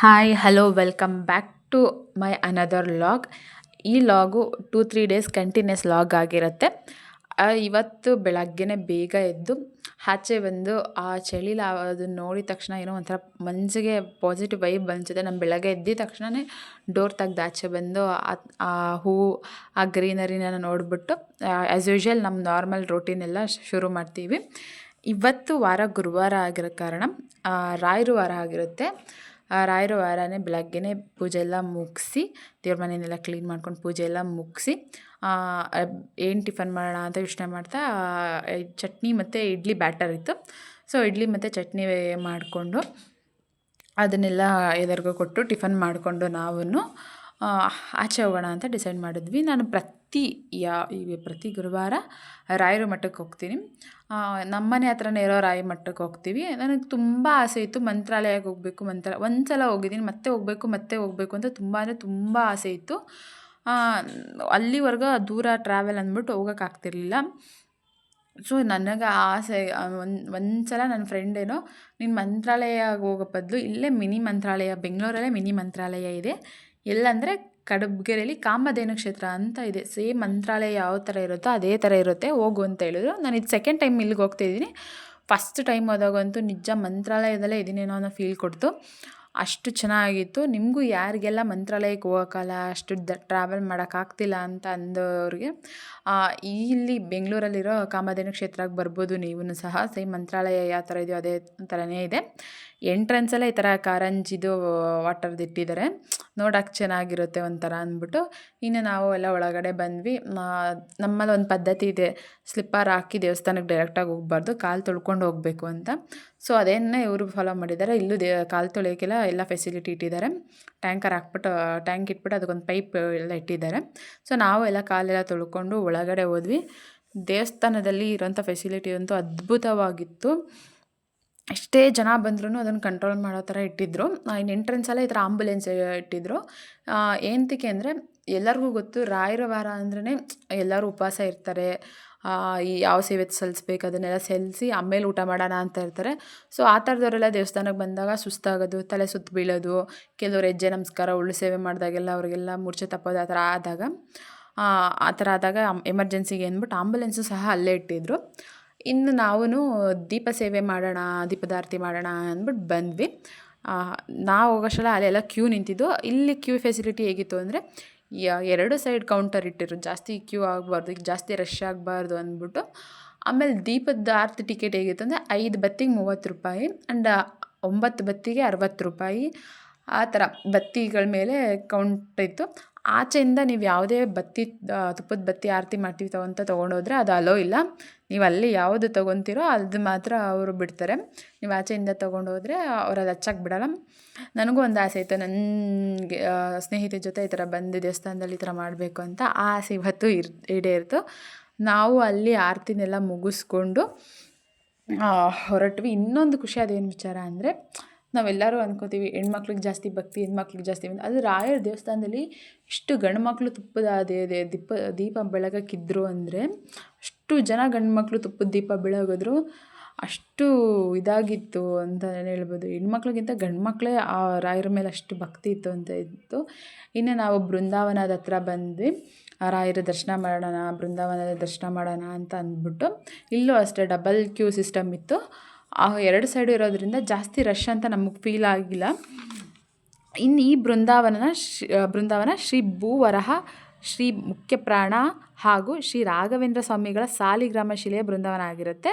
Hi hello welcome back to my another log. ಈ log 2-3 days continuous log ಆಗಿರುತ್ತೆ. ಇವತ್ತು ಬೆಳಗ್ಗೆನೆ ಬೇಗ ಎದ್ದು ಆಚೆ ಬಂದು ಆ ಚಳಿಲ ಅದನ್ನ ನೋಡಿದ ತಕ್ಷಣ ಏನೋ ಒಂಥರ ಮನಸ್ಸಿಗೆ ಪಾಸಿಟಿವ್ ವೈಬ್ ಅನಿಸುತ್ತೆ. ನಾನು ಬೆಳಗ್ಗೆ ಎದ್ದಿದ ತಕ್ಷಣವೇ ಡೋರ್ ತೆಗ್ದು ಆಚೆ ಬಂದು ಆ ಹೂವು ಆ ಗ್ರೀನರಿನ ನೋಡಿಬಿಟ್ಟು ಆ್ಯಸ್ ಯೂಶ್ವಲ್ ನಮ್ಮ ನಾರ್ಮಲ್ ರೋಟೀನೆಲ್ಲ ಶುರು ಮಾಡ್ತೀವಿ. ಇವತ್ತು ವಾರ ಗುರುವಾರ ಆಗಿರೋ ಕಾರಣ ರಾಯರ ವಾರ ಆಗಿರುತ್ತೆ. ರಾಯರ ವಾರನೇ ಬೆಳಗ್ಗೆನೇ ಪೂಜೆ ಎಲ್ಲ ಮುಗಿಸಿ ದೇವ್ರ ಮನೆಯನ್ನೆಲ್ಲ ಕ್ಲೀನ್ ಮಾಡ್ಕೊಂಡು ಪೂಜೆ ಎಲ್ಲ ಮುಗಿಸಿ ಏನು ಟಿಫನ್ ಮಾಡೋಣ ಅಂತ ಯೋಚನೆ ಮಾಡ್ತಾ ಚಟ್ನಿ ಮತ್ತು ಇಡ್ಲಿ ಬ್ಯಾಟರ್ ಇತ್ತು. ಸೊ ಇಡ್ಲಿ ಮತ್ತು ಚಟ್ನಿ ಮಾಡಿಕೊಂಡು ಅದನ್ನೆಲ್ಲ ಎಲ್ಲರಿಗೂ ಕೊಟ್ಟು ಟಿಫನ್ ಮಾಡಿಕೊಂಡು ನಾವು ಆಚೆ ಹೋಗೋಣ ಅಂತ ಡಿಸೈಡ್ ಮಾಡಿದ್ವಿ. ನಾನು ಪ್ರತಿ ಗುರುವಾರ ರಾಯರ ಮಠಕ್ಕೆ ಹೋಗ್ತೀನಿ. ನಮ್ಮನೆ ಹತ್ರನೇ ಇರೋ ರಾಯ ಮಠಕ್ಕೆ ಹೋಗ್ತೀವಿ. ನನಗೆ ತುಂಬ ಆಸೆ ಇತ್ತು ಮಂತ್ರಾಲಯಕ್ಕೆ ಹೋಗಬೇಕು. ಒಂದು ಸಲ ಹೋಗಿದ್ದೀನಿ, ಮತ್ತೆ ಹೋಗಬೇಕು ಅಂತ ತುಂಬ ಅಂದರೆ ತುಂಬ ಆಸೆ ಇತ್ತು. ಅಲ್ಲಿವರೆಗೂ ದೂರ ಟ್ರಾವೆಲ್ ಅಂದ್ಬಿಟ್ಟು ಹೋಗೋಕ್ಕಾಗ್ತಿರ್ಲಿಲ್ಲ. ಸೊ ನನಗೆ ಆಸೆ ಒಂದು ಸಲ ನನ್ನ ಫ್ರೆಂಡೇನೋ ನೀನು ಮಂತ್ರಾಲಯ ಹೋಗೋ ಬದಲು ಇಲ್ಲೇ ಮಿನಿ ಮಂತ್ರಾಲಯ, ಬೆಂಗಳೂರಲ್ಲೇ ಮಿನಿ ಮಂತ್ರಾಲಯ ಇದೆ, ಎಲ್ಲಂದರೆ ಕಡಬಗೆರೆಯಲ್ಲಿ ಕಾಮಧೇನು ಕ್ಷೇತ್ರ ಅಂತ ಇದೆ. ಸೇಮ್ ಮಂತ್ರಾಲಯ ಯಾವ ಥರ ಇರುತ್ತೋ ಅದೇ ಥರ ಇರುತ್ತೆ, ಹೋಗು ಅಂತ ಹೇಳಿದ್ರು. ನಾನು ಇದು ಸೆಕೆಂಡ್ ಟೈಮ್ ಇಲ್ಲಿಗೆ ಹೋಗ್ತಾಯಿದ್ದೀನಿ. ಫಸ್ಟ್ ಟೈಮ್ ಹೋದಾಗಂತೂ ನಿಜ ಮಂತ್ರಾಲಯದಲ್ಲೇ ಇದೀನೇನೋ ಅನ್ನೋ ಫೀಲ್ ಕೊಡ್ತು. ಅಷ್ಟು ಚೆನ್ನಾಗಿತ್ತು. ನಿಮಗೂ ಯಾರಿಗೆಲ್ಲ ಮಂತ್ರಾಲಯಕ್ಕೆ ಹೋಗೋಕ್ಕಲ್ಲ, ಅಷ್ಟು ಟ್ರಾವೆಲ್ ಮಾಡೋಕ್ಕಾಗ್ತಿಲ್ಲ ಅಂತ ಅಂದವ್ರಿಗೆ ಇಲ್ಲಿ ಬೆಂಗಳೂರಲ್ಲಿರೋ ಕಾಮಧೇನು ಕ್ಷೇತ್ರಕ್ಕೆ ಬರ್ಬೋದು ನೀವು ಸಹ. ಸೇಮ್ ಮಂತ್ರಾಲಯ ಯಾವ ಥರ ಇದೆಯೋ ಅದೇ ಥರನೇ ಇದೆ. ಎಂಟ್ರೆನ್ಸಲ್ಲೇ ಈ ಥರ ಕಾರಂಜಿದು ವಾಟರ್ದು ಇಟ್ಟಿದ್ದಾರೆ, ನೋಡೋಕ್ಕೆ ಚೆನ್ನಾಗಿರುತ್ತೆ ಒಂಥರ ಅಂದ್ಬಿಟ್ಟು. ಇನ್ನು ನಾವು ಎಲ್ಲ ಒಳಗಡೆ ಬಂದ್ವಿ. ನಮ್ಮಲ್ಲಿ ಒಂದು ಪದ್ಧತಿ ಇದೆ, ಸ್ಲಿಪ್ಪರ್ ಹಾಕಿ ದೇವಸ್ಥಾನಕ್ಕೆ ಡೈರೆಕ್ಟಾಗಿ ಹೋಗ್ಬಾರ್ದು, ಕಾಲು ತೊಳ್ಕೊಂಡು ಹೋಗಬೇಕು ಅಂತ. ಸೊ ಅದನ್ನೇ ಇವರು ಫಾಲೋ ಮಾಡಿದ್ದಾರೆ. ಇಲ್ಲೂ ಕಾಲು ತೊಳೆಯೋಕ್ಕೆಲ್ಲ ಎಲ್ಲ ಫೆಸಿಲಿಟಿ ಇಟ್ಟಿದ್ದಾರೆ. ಟ್ಯಾಂಕ್ ಇಟ್ಬಿಟ್ಟು ಅದಕ್ಕೊಂದು ಪೈಪ್ ಎಲ್ಲ ಇಟ್ಟಿದ್ದಾರೆ. ಸೊ ನಾವು ಎಲ್ಲ ಕಾಲೆಲ್ಲ ತೊಳ್ಕೊಂಡು ಒಳಗಡೆ ಹೋದ್ವಿ. ದೇವಸ್ಥಾನದಲ್ಲಿ ಇರೋಂಥ ಫೆಸಿಲಿಟಿ ಅಂತೂ ಅದ್ಭುತವಾಗಿತ್ತು. ಎಷ್ಟೇ ಜನ ಬಂದ್ರೂ ಅದನ್ನು ಕಂಟ್ರೋಲ್ ಮಾಡೋ ಥರ ಇಟ್ಟಿದ್ದರು. ಇನ್ನು ಎಂಟ್ರೆನ್ಸಲ್ಲೇ ಈ ಥರ ಆಂಬುಲೆನ್ಸ್ ಇಟ್ಟಿದ್ದರು. ಏನಕ್ಕೆ ಅಂದರೆ ಎಲ್ಲರಿಗೂ ಗೊತ್ತು ರಾಯರ ವಾರ ಅಂದ್ರೇ ಎಲ್ಲರೂ ಉಪವಾಸ ಇರ್ತಾರೆ. ಯಾವ ಸೇವೆ ಸಲ್ಲಿಸ್ಬೇಕು ಅದನ್ನೆಲ್ಲ ಸಲ್ಲಿಸಿ ಆಮೇಲೆ ಊಟ ಮಾಡೋಣ ಅಂತ ಇರ್ತಾರೆ. ಸೊ ಆ ಥರದವರೆಲ್ಲ ದೇವಸ್ಥಾನಕ್ಕೆ ಬಂದಾಗ ಸುಸ್ತಾಗೋದು, ತಲೆ ಸುತ್ತು ಬೀಳೋದು, ಕೆಲವರು ಹೆಜ್ಜೆ ನಮಸ್ಕಾರ ಉಳ್ಳು ಸೇವೆ ಮಾಡಿದಾಗೆಲ್ಲ ಅವರಿಗೆಲ್ಲ ಮೂರ್ಛೆ ತಪ್ಪೋದು ಆ ಥರ ಆದಾಗ ಎಮರ್ಜೆನ್ಸಿಗೆ ಅಂದ್ಬಿಟ್ಟು ಆಂಬುಲೆನ್ಸು ಸಹ ಅಲ್ಲೇ ಇಟ್ಟಿದ್ದರು. ಇನ್ನು ನಾವು ದೀಪ ಸೇವೆ ಮಾಡೋಣ, ದೀಪದಾರತಿ ಮಾಡೋಣ ಅಂದ್ಬಿಟ್ಟು ಬಂದ್ವಿ. ನಾವು ಹೋಗೋಷ್ಟೆಲ್ಲ ಅಲ್ಲೆಲ್ಲ ಕ್ಯೂ ನಿಂತಿದ್ದು. ಇಲ್ಲಿ ಕ್ಯೂ ಫೆಸಿಲಿಟಿ ಹೇಗಿತ್ತು ಅಂದರೆ ಎರಡು ಸೈಡ್ ಕೌಂಟರ್ ಇಟ್ಟಿರು, ಜಾಸ್ತಿ ಕ್ಯೂ ಆಗಬಾರ್ದು, ಈಗ ಜಾಸ್ತಿ ರಶ್ ಆಗಬಾರ್ದು ಅಂದ್ಬಿಟ್ಟು. ಆಮೇಲೆ ದೀಪದ ಆರತಿ ಟಿಕೆಟ್ ಹೇಗಿತ್ತು ಅಂದರೆ 5 ಬತ್ತಿಗೆ 30 ರೂಪಾಯಿ ಆ್ಯಂಡ್ 9 ಬತ್ತಿಗೆ 60 ರೂಪಾಯಿ. ಆ ಥರ ಬತ್ತಿಗಳ ಮೇಲೆ ಕೌಂಟ್ ಇತ್ತು. ಆಚೆಯಿಂದ ನೀವು ಯಾವುದೇ ತುಪ್ಪದ ಬತ್ತಿ ಆರತಿ ಮಾಡ್ತೀವಿ ಅಂತ ತೊಗೊಂಡೋದ್ರೆ ಅದು ಅಲೋ ಇಲ್ಲ. ನೀವು ಅಲ್ಲಿ ಯಾವುದು ತೊಗೊತೀರೋ ಅದು ಮಾತ್ರ ಅವರು ಬಿಡ್ತಾರೆ. ನೀವು ಆಚೆಯಿಂದ ತೊಗೊಂಡೋದ್ರೆ ಅವ್ರು ಅದು ಹಚ್ಚಕ್ಕೆ ಬಿಡೋಲ್ಲ. ನನಗೂ ಒಂದು ಆಸೆ ಇತ್ತು, ನನಗೆ ಸ್ನೇಹಿತರ ಜೊತೆ ಈ ಥರ ಬಂದು ದೇವಸ್ಥಾನದಲ್ಲಿ ಈ ಥರ ಮಾಡಬೇಕು ಅಂತ. ಆ ಆಸೆ ಇವತ್ತು ಈಡೇರಿತು. ನಾವು ಅಲ್ಲಿ ಆರತಿನೆಲ್ಲ ಮುಗಿಸ್ಕೊಂಡು ಹೊರಟ್ವಿ. ಇನ್ನೊಂದು ಖುಷಿ ಅದೇನು ವಿಚಾರ ಅಂದರೆ, ನಾವೆಲ್ಲರೂ ಅಂದ್ಕೋತೀವಿ ಹೆಣ್ಮಕ್ಳಿಗೆ ಜಾಸ್ತಿ ಭಕ್ತಿ, ಹೆಣ್ಮಕ್ಳಿಗೆ ಜಾಸ್ತಿ ಅದು ರಾಯರ ದೇವಸ್ಥಾನದಲ್ಲಿ ಇಷ್ಟು ಗಂಡು ಮಕ್ಕಳು ದೀಪ ಬೆಳಗಕ್ಕಿದ್ರು ಅಂದರೆ, ಅಷ್ಟು ಜನ ಗಂಡು ಮಕ್ಕಳು ತುಪ್ಪದ ದೀಪ ಬೆಳಗಿದ್ರು. ಅಷ್ಟು ಇದಾಗಿತ್ತು ಅಂತ ಹೇಳ್ಬೋದು. ಹೆಣ್ಮಕ್ಳಿಗಿಂತ ಗಂಡು ಮಕ್ಕಳೇ ಆ ರಾಯರ ಮೇಲೆ ಅಷ್ಟು ಭಕ್ತಿ ಇತ್ತು ಅಂತ ಇತ್ತು. ಇನ್ನು ನಾವು ಬೃಂದಾವನದ ಹತ್ರ ಬಂದ್ವಿ. ರಾಯರ ದರ್ಶನ ಮಾಡೋಣ, ಬೃಂದಾವನದ ದರ್ಶನ ಮಾಡೋಣ ಅಂತ ಅಂದ್ಬಿಟ್ಟು. ಇಲ್ಲೂ ಅಷ್ಟೇ ಡಬಲ್ ಕ್ಯೂ ಸಿಸ್ಟಮ್ ಇತ್ತು. ಎರಡು ಸೈಡು ಇರೋದ್ರಿಂದ ಜಾಸ್ತಿ ರಶ್ ಅಂತ ನಮಗೆ ಫೀಲ್ ಆಗಿಲ್ಲ. ಇನ್ನು ಈ ಬೃಂದಾವನ ಶ್ರೀ ಭೂವರಹ, ಶ್ರೀ ಮುಖ್ಯಪ್ರಾಣ ಹಾಗೂ ಶ್ರೀ ರಾಘವೇಂದ್ರ ಸ್ವಾಮಿಗಳ ಸಾಲಿಗ್ರಾಮ ಶಿಲೆಯ ಬೃಂದಾವನ ಆಗಿರುತ್ತೆ.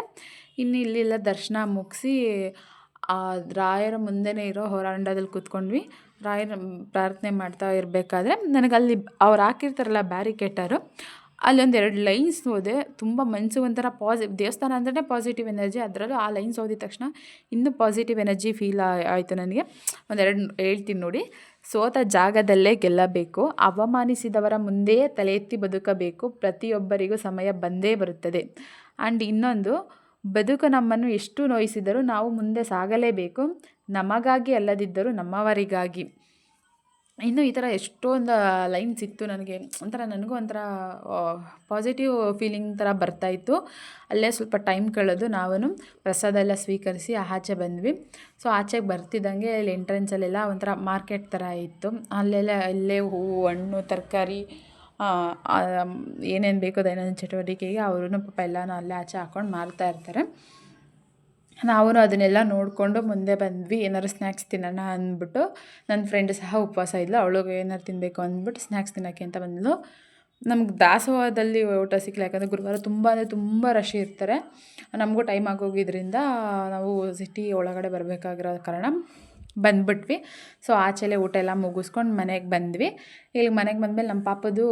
ಇನ್ನು ಇಲ್ಲೆಲ್ಲ ದರ್ಶನ ಮುಗಿಸಿ ರಾಯರ ಮುಂದೆನೇ ಇರೋ ಹೊರಾಂಡದಲ್ಲಿ ಕೂತ್ಕೊಂಡ್ವಿ. ರಾಯರ ಪ್ರಾರ್ಥನೆ ಮಾಡ್ತಾ ಇರಬೇಕಾದ್ರೆ ನನಗಲ್ಲಿ ಅವ್ರು ಹಾಕಿರ್ತಾರಲ್ಲ ಬ್ಯಾರಿಕೇಟರು, ಅಲ್ಲೊಂದು 2 ಲೈನ್ಸ್ ಹೋದೆ. ತುಂಬ ಮನಸ್ಸಿಗೆ ಒಂಥರ ದೇವಸ್ಥಾನ ಅಂದ್ರೆ ಪಾಸಿಟಿವ್ ಎನರ್ಜಿ, ಅದರಲ್ಲೂ ಆ ಲೈನ್ಸ್ ಓದಿದ ತಕ್ಷಣ ಇನ್ನೂ ಪಾಸಿಟಿವ್ ಎನರ್ಜಿ ಫೀಲ್ ಆಯಿತು ನನಗೆ. ಒಂದೆರಡು ಹೇಳ್ತೀನಿ ನೋಡಿ. ಸೋತ ಜಾಗದಲ್ಲೇ ಗೆಲ್ಲಬೇಕು, ಅವಮಾನಿಸಿದವರ ಮುಂದೆಯೇ ತಲೆ ಎತ್ತಿ ಬದುಕಬೇಕು, ಪ್ರತಿಯೊಬ್ಬರಿಗೂ ಸಮಯ ಬಂದೇ ಬರುತ್ತದೆ. ಆ್ಯಂಡ್ ಇನ್ನೊಂದು, ಬದುಕು ನಮ್ಮನ್ನು ಎಷ್ಟು ನೋಯಿಸಿದರೂ ನಾವು ಮುಂದೆ ಸಾಗಲೇಬೇಕು, ನಮಗಾಗಿ ಅಲ್ಲದಿದ್ದರೂ ನಮ್ಮವರಿಗಾಗಿ. ಇನ್ನು ಈ ಥರ ಎಷ್ಟೊಂದು ಲೈನ್ಸ್ ಇತ್ತು ನನಗೆ. ಒಂಥರ ನನಗೂ ಒಂಥರ ಪಾಸಿಟಿವ್ ಫೀಲಿಂಗ್ ಥರ ಬರ್ತಾಯಿತ್ತು. ಅಲ್ಲೇ ಸ್ವಲ್ಪ ಟೈಮ್ ಕಳೆದು ನಾವೂ ಪ್ರಸಾದ ಎಲ್ಲ ಸ್ವೀಕರಿಸಿ ಆಚೆ ಬಂದ್ವಿ. ಸೊ ಆಚೆಗೆ ಬರ್ತಿದ್ದಂಗೆ ಅಲ್ಲಿ ಎಂಟ್ರೆನ್ಸಲ್ಲೆಲ್ಲ ಒಂಥರ ಮಾರ್ಕೆಟ್ ಥರ ಇತ್ತು. ಅಲ್ಲೇ ಹೂವು, ಹಣ್ಣು, ತರಕಾರಿ ಏನೇನು ಬೇಕೋ ದೈನಂದಿನ ಚಟುವಟಿಕೆಗೆ ಅವ್ರೂ ಪಾಪ ಎಲ್ಲನೂ ಅಲ್ಲೇ ಆಚೆ ಹಾಕ್ಕೊಂಡು ಮಾರ್ತಾ ಇರ್ತಾರೆ. ನಾವು ಅದನ್ನೆಲ್ಲ ನೋಡಿಕೊಂಡು ಮುಂದೆ ಬಂದ್ವಿ. ಏನಾದ್ರು ಸ್ನ್ಯಾಕ್ಸ್ ತಿನ್ನೋಣ ಅಂದ್ಬಿಟ್ಟು. ನನ್ನ ಫ್ರೆಂಡ್ ಸಹ ಉಪವಾಸ ಇದ್ಲು. ಅವಳಿಗೆ ಏನಾರು ತಿನ್ನಬೇಕು ಅಂದ್ಬಿಟ್ಟು ಸ್ನ್ಯಾಕ್ಸ್ ತಿನ್ನೋಕ್ಕೆ ಅಂತ ಬಂದಳು. ನಮ್ಗೆ ದಾಸೋಹದಲ್ಲಿ ಊಟ ಸಿಕ್ಕಿಲ್ಲ, ಯಾಕಂದರೆ ಗುರುವಾರ ತುಂಬ ಅಂದರೆ ತುಂಬ ರಶ್ ಇರ್ತಾರೆ. ನಮಗೂ ಟೈಮ್ ಆಗೋಗಿದ್ದರಿಂದ ನಾವು ಸಿಟಿ ಒಳಗಡೆ ಬರಬೇಕಾಗಿರೋ ಕಾರಣ ಬಂದುಬಿಟ್ವಿ. ಸೊ ಆಚೆಲೇ ಊಟ ಎಲ್ಲ ಮುಗಿಸ್ಕೊಂಡು ಮನೆಗೆ ಬಂದ್ವಿ. ಇಲ್ಲಿ ಮನೆಗೆ ಬಂದಮೇಲೆ ನಮ್ಮ ಪಾಪದು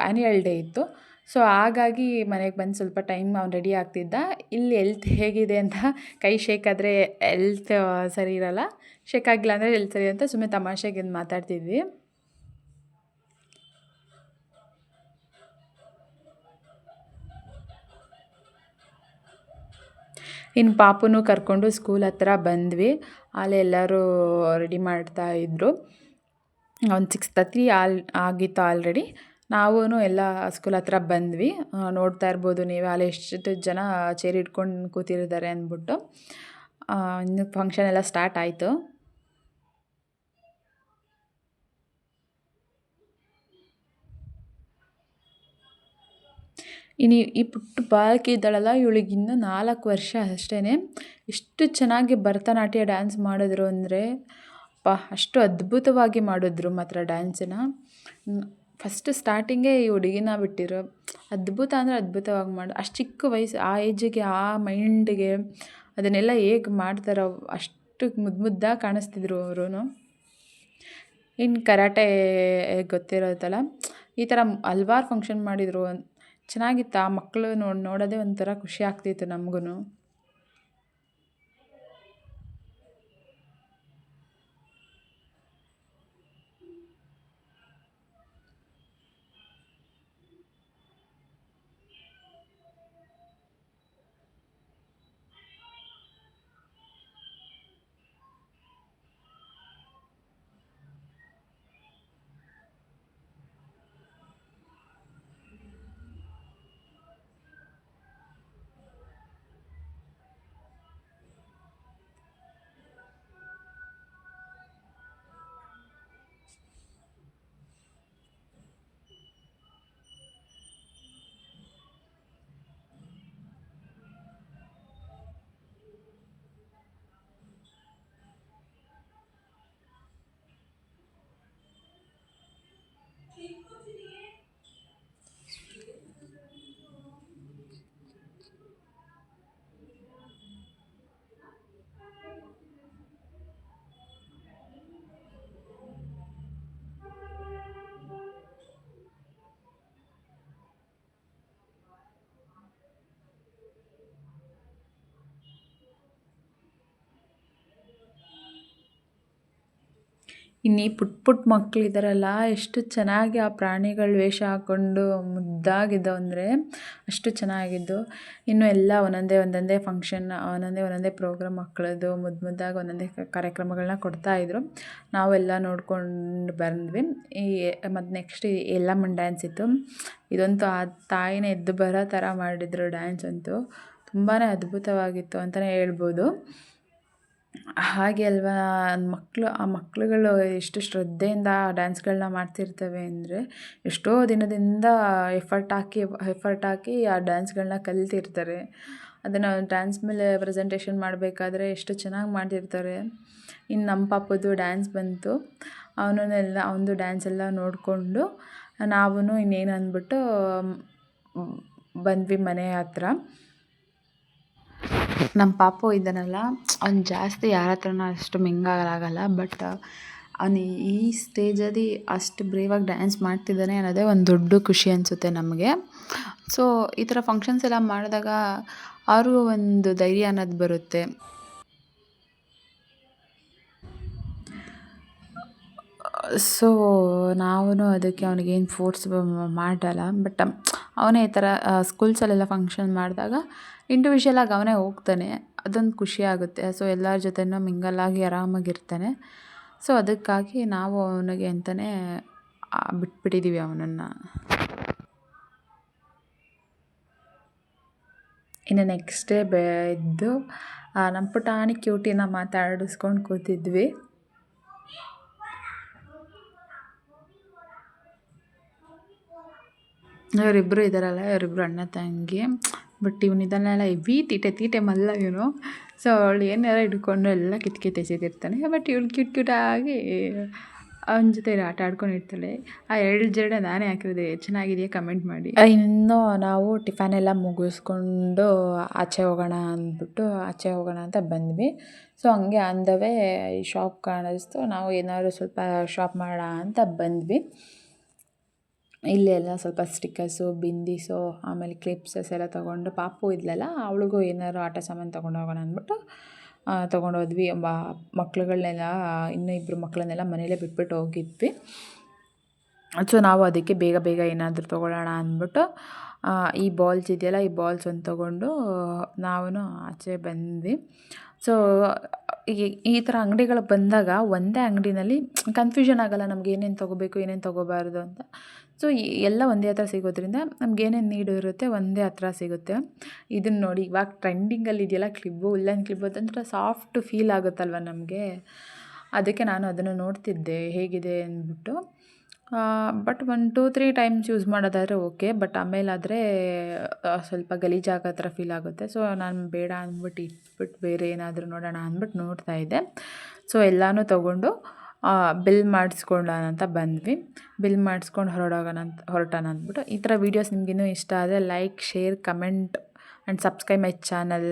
ಆ್ಯನ್ಯುವಲ್ ಡೇ ಇತ್ತು. ಸೊ ಹಾಗಾಗಿ ಮನೆಗೆ ಬಂದು ಸ್ವಲ್ಪ ಟೈಮ್ ಅವ್ನು ರೆಡಿ ಆಗ್ತಿದ್ದ. ಇಲ್ಲಿ ಎಲ್ತ್ ಹೇಗಿದೆ ಅಂತ ಕೈ ಶೇಕ್ ಆದರೆ ಎಲ್ತ್ ಸರಿ ಇರೋಲ್ಲ, ಶೇಕ್ ಆಗಿಲ್ಲ ಅಂದರೆ ಎಲ್ತ್ ಸರಿ ಅಂತ ಸುಮ್ಮನೆ ತಮಾಷೆಗೆ ಮಾತಾಡ್ತಿದ್ವಿ. ಇನ್ನು ಪಾಪುನೂ ಕರ್ಕೊಂಡು ಸ್ಕೂಲ್ ಹತ್ರ ಬಂದ್ವಿ. ಅಲ್ಲೇ ಎಲ್ಲರೂ ರೆಡಿ ಮಾಡ್ತಾಯಿದ್ರು. ಒಂದು 6:30 ಆಗಿತ್ತು ಆಲ್ರೆಡಿ. ನಾವೂ ಎಲ್ಲ ಸ್ಕೂಲ್ ಹತ್ರ ಬಂದ್ವಿ. ನೋಡ್ತಾ ಇರ್ಬೋದು ನೀವೇ ಅಲ್ಲಿ ಎಷ್ಟು ಜನ ಚೇರ್ ಹಿಡ್ಕೊಂಡು ಕೂತಿದ್ದಾರೆ ಅಂದ್ಬಿಟ್ಟು. ಇನ್ನು ಫಂಕ್ಷನ್ ಎಲ್ಲ ಸ್ಟಾರ್ಟ್ ಆಯಿತು. ಇನ್ನು ಈ ಪುಟ್ಟ ಬಾಲಕಿ ಇದ್ದಾಳಲ್ಲ, ಇವಳಿಗೆ ಇನ್ನೂ 4 ವರ್ಷ ಅಷ್ಟೇ. ಎಷ್ಟು ಚೆನ್ನಾಗಿ ಭರತನಾಟ್ಯ ಡ್ಯಾನ್ಸ್ ಮಾಡಿದ್ರು ಅಂದರೆ ಅಷ್ಟು ಅದ್ಭುತವಾಗಿ ಮಾಡಿದ್ರು ಮಾತ್ರ ಡ್ಯಾನ್ಸನ್ನ. ಫಸ್ಟ್ ಸ್ಟಾರ್ಟಿಂಗೇ ಈ ಹುಡುಗಿನ ಬಿಟ್ಟಿರೋ ಅದ್ಭುತ ಅಂದರೆ ಅದ್ಭುತವಾಗಿ ಅಷ್ಟು ಚಿಕ್ಕ ವಯಸ್ಸು, ಆ ಏಜಿಗೆ, ಆ ಮೈಂಡಿಗೆ ಅದನ್ನೆಲ್ಲ ಹೇಗೆ ಮಾಡ್ತಾರೋ ಅಷ್ಟು ಮುದ್ದಾಗಿ ಕಾಣಿಸ್ತಿದ್ರು ಅವರು. ಇನ್ನು ಕರಾಟೆ ಗೊತ್ತಿರೋದಲ್ಲ, ಈ ಥರ ಹಲ್ವಾರು ಫಂಕ್ಷನ್ ಮಾಡಿದರು. ಚೆನ್ನಾಗಿತ್ತು. ಆ ಮಕ್ಕಳು ನೋಡೋದೇ ಒಂಥರ ಖುಷಿ ಆಗ್ತಿತ್ತು ನಮಗೂ. ಇನ್ನು ಈ ಪುಟ್ಟ ಮಕ್ಕಳಿದ್ದಾರಲ್ಲ, ಎಷ್ಟು ಚೆನ್ನಾಗಿ ಆ ಪ್ರಾಣಿಗಳ ವೇಷ ಹಾಕ್ಕೊಂಡು ಮುದ್ದಾಗಿದ್ದವು ಅಂದರೆ ಅಷ್ಟು ಚೆನ್ನಾಗಿದ್ದು. ಇನ್ನು ಎಲ್ಲ ಒಂದೊಂದೇ ಫಂಕ್ಷನ್, ಒಂದೊಂದೇ ಪ್ರೋಗ್ರಾಮ್ ಮಕ್ಕಳದ್ದು ಮುದ್ದಾಗಿ ಒಂದೊಂದೇ ಕಾರ್ಯಕ್ರಮಗಳನ್ನ ಕೊಡ್ತಾಯಿದ್ರು. ನಾವೆಲ್ಲ ನೋಡ್ಕೊಂಡು ಬಂದ್ವಿ. ಮತ್ತು ನೆಕ್ಸ್ಟ್ ಎಲ್ಲಮ್ಮನ ಡ್ಯಾನ್ಸ್ ಇತ್ತು. ಇದಂತೂ ಆ ತಾಯಿನೇ ಎದ್ದು ಬರೋ ಥರ ಮಾಡಿದ್ರು ಡ್ಯಾನ್ಸ್ ಅಂತೂ. ತುಂಬಾ ಅದ್ಭುತವಾಗಿತ್ತು ಅಂತಲೇ ಹೇಳ್ಬೋದು. ಹಾಗೆ ಅಲ್ವಾ ಆ ಮಕ್ಕಳುಗಳು ಎಷ್ಟು ಶ್ರದ್ಧೆಯಿಂದ ಆ ಡ್ಯಾನ್ಸ್ಗಳನ್ನ ಮಾಡ್ತಿರ್ತವೆ ಅಂದರೆ, ಎಷ್ಟೋ ದಿನದಿಂದ ಎಫರ್ಟ್ ಹಾಕಿ ಆ ಡ್ಯಾನ್ಸ್ಗಳನ್ನ ಕಲಿತಿರ್ತಾರೆ. ಅದನ್ನು ಡ್ಯಾನ್ಸ್ ಮೇಲೆ ಪ್ರೆಸೆಂಟೇಷನ್ ಮಾಡಬೇಕಾದ್ರೆ ಎಷ್ಟು ಚೆನ್ನಾಗಿ ಮಾಡಿರ್ತಾರೆ. ಇನ್ನು ನಮ್ಮ ಪಾಪದ್ದು ಡ್ಯಾನ್ಸ್ ಬಂತು. ಅವನದು ಡ್ಯಾನ್ಸ್ ಎಲ್ಲ ನೋಡಿಕೊಂಡು ನಾವೂ ಇನ್ನೇನು ಅಂದ್ಬಿಟ್ಟು ಬಂದ್ವಿ ಮನೆ ಹತ್ರ. ನಮ್ಮ ಪಾಪು ಇದ್ದಾನಲ್ಲ, ಅವ್ನು ಜಾಸ್ತಿ ಯಾರ ಹತ್ರನೂ ಅಷ್ಟು ಮಿಂಗಾಗಲ್ಲ. ಬಟ್ ಅವನು ಈ ಸ್ಟೇಜಲ್ಲಿ ಅಷ್ಟು ಬ್ರೇವಾಗಿ ಡ್ಯಾನ್ಸ್ ಮಾಡ್ತಿದ್ದಾನೆ ಅನ್ನೋದೇ ಒಂದು ದೊಡ್ಡ ಖುಷಿ ಅನಿಸುತ್ತೆ ನಮಗೆ. ಸೊ ಈ ಥರ ಫಂಕ್ಷನ್ಸ್ ಎಲ್ಲ ಮಾಡಿದಾಗ ಅವ್ರಿಗೂ ಒಂದು ಧೈರ್ಯ ಅನ್ನೋದು ಬರುತ್ತೆ. ಸೊ ನಾವೂ ಅದಕ್ಕೆ ಅವನಿಗೇನು ಫೋರ್ಸ್ ಮಾಡಲ್ಲ. ಬಟ್ ಅವನೇ ಈ ಥರ ಸ್ಕೂಲ್ಸಲ್ಲೆಲ್ಲ ಫಂಕ್ಷನ್ ಮಾಡಿದಾಗ ಇಂಡಿವಿಜುವಲಾಗಿ ಅವನೇ ಹೋಗ್ತಾನೆ. ಅದೊಂದು ಖುಷಿ ಆಗುತ್ತೆ. ಸೊ ಎಲ್ಲರ ಜೊತೆನೂ ಮಿಂಗಲ್ ಆಗಿ ಆರಾಮಾಗಿರ್ತಾನೆ. ಸೊ ಅದಕ್ಕಾಗಿ ನಾವು ಅವನಿಗೆ ಅಂತಲೇ ಬಿಟ್ಬಿಟ್ಟಿದ್ದೀವಿ ಅವನನ್ನು. ಇನ್ನು ನೆಕ್ಸ್ಟ್ ಡೇ ಎದ್ದು ನಮ್ಮ ಪುಟಾಣಿ ಕ್ಯೂಟಿನ ಮಾತಾಡಿಸ್ಕೊಂಡು ಕೂತಿದ್ವಿ. ಇವರಿಬ್ಬರು ಇದ್ದಾರಲ್ಲ, ಇವರಿಬ್ಬರು ಅಣ್ಣ ತಂಗಿ. ಬಟ್ ಇವನಿದ್ದಾನಲ್ಲ ಹೆವಿ ತೀಟೆ ಮಲ್ಲ ಇವನು. ಸೊ ಅವಳು ಏನಾರ ಹಿಡ್ಕೊಂಡು ಎಲ್ಲ ಕಿತ್ಕೆ ಎಸೆದಿರ್ತಾನೆ. ಬಟ್ ಇವಳು ಕ್ಯೂಟಾಗಿ ಅವನ ಜೊತೆ ಆಟ ಆಡ್ಕೊಂಡಿರ್ತಾಳೆ. ಆ 2 ಜಡೆ ನಾನೇ ಹಾಕಿರೋದೆ, ಚೆನ್ನಾಗಿದೆಯಾ ಕಮೆಂಟ್ ಮಾಡಿ. ಇನ್ನು ನಾವು ಟಿಫನ್ ಎಲ್ಲ ಮುಗಿಸ್ಕೊಂಡು ಆಚೆ ಹೋಗೋಣ ಅಂತ ಬಂದ್ವಿ. ಸೊ ಹಂಗೆ ಆನ್ ದ ವೇ ಈ ಶಾಪ್ ಕಾಣಿಸ್ತು. ನಾವು ಏನಾದ್ರು ಸ್ವಲ್ಪ ಶಾಪ್ ಮಾಡೋಣ ಅಂತ ಬಂದ್ವಿ. ಇಲ್ಲೆಲ್ಲ ಸ್ವಲ್ಪ ಸ್ಟಿಕ್ಕರ್ಸು, ಬಿಂದೀಸು, ಆಮೇಲೆ ಕ್ಲಿಪ್ಸಸ್ ಎಲ್ಲ ತೊಗೊಂಡು, ಪಾಪು ಇದ್ಲಲ್ಲ ಅವಳಿಗೂ ಏನಾದ್ರು ಆಟ ಸಾಮಾನು ತೊಗೊಂಡು ಹೋಗೋಣ ಅಂದ್ಬಿಟ್ಟು ತೊಗೊಂಡೋದ್ವಿ. ಮಕ್ಳುಗಳನ್ನೆಲ್ಲ ಇನ್ನೂ 2 ಮಕ್ಕಳನ್ನೆಲ್ಲ ಮನೇಲೇ ಬಿಟ್ಬಿಟ್ಟು ಹೋಗಿದ್ವಿ. ಸೊ ನಾವು ಅದಕ್ಕೆ ಬೇಗ ಏನಾದರೂ ತೊಗೊಳ್ಳೋಣ ಅಂದ್ಬಿಟ್ಟು ಈ ಬಾಲ್ಸ್ ಇದೆಯಲ್ಲ, ಈ ಬಾಲ್ಸ್ ಒಂದು ತೊಗೊಂಡು ನಾವು ಆಚೆ ಬಂದ್ವಿ. ಸೊ ಈ ಥರ ಅಂಗಡಿಗಳು ಬಂದಾಗ ಒಂದೇ ಅಂಗಡಿನಲ್ಲಿ ಕನ್ಫ್ಯೂಷನ್ ಆಗೋಲ್ಲ ನಮ್ಗೆ ಏನೇನು ತೊಗೋಬೇಕು, ಏನೇನು ತೊಗೋಬಾರ್ದು ಅಂತ. ಸೊ ಎಲ್ಲ ಒಂದೇ ಹತ್ರ ಸಿಗೋದ್ರಿಂದ ನಮ್ಗೆ ಏನೇನು ನೀಡು ಇರುತ್ತೆ ಒಂದೇ ಹತ್ರ ಸಿಗುತ್ತೆ. ಇದನ್ನು ನೋಡಿ, ಇವಾಗ ಟ್ರೆಂಡಿಂಗಲ್ಲಿ ಇದೆಯಲ್ಲ ಕ್ಲಿಬ್ಬು, ಉಲ್ಲನ್ ಕ್ಲಿಬ್ಬು, ಅದಂತರ ಸಾಫ್ಟ್ ಫೀಲ್ ಆಗುತ್ತಲ್ವ ನಮಗೆ. ಅದಕ್ಕೆ ನಾನು ಅದನ್ನು ನೋಡ್ತಿದ್ದೆ ಹೇಗಿದೆ ಅಂದ್ಬಿಟ್ಟು. ಬಟ್ 1, 2, 3 ಟೈಮ್ಸ್ ಯೂಸ್ ಮಾಡೋದಾದರೆ ಓಕೆ. ಬಟ್ ಆಮೇಲಾದರೆ ಸ್ವಲ್ಪ ಗಲೀಜಾಗೋ ಥರ ಫೀಲ್ ಆಗುತ್ತೆ. ಸೊ ನಾನು ಬೇಡ ಅಂದ್ಬಿಟ್ಟು ಇಟ್ಬಿಟ್ಟು ಬೇರೆ ಏನಾದರೂ ನೋಡೋಣ ಅಂದ್ಬಿಟ್ಟು ನೋಡ್ತಾಯಿದ್ದೆ. ಸೊ ಎಲ್ಲನೂ ತೊಗೊಂಡು ಬಿಲ್ ಮಾಡಿಸ್ಕೊಳ್ಳೋಣ ಅಂತ ಬಂದ್ವಿ. ಬಿಲ್ ಮಾಡಿಸ್ಕೊಂಡು ಹೊರಟೋಣ ಅಂದ್ಬಿಟ್ಟು. ಈ ಥರ ವೀಡಿಯೋಸ್ ನಿಮಗಿನ್ನೂ ಇಷ್ಟ ಆದರೆ like, share, comment and subscribe my channel.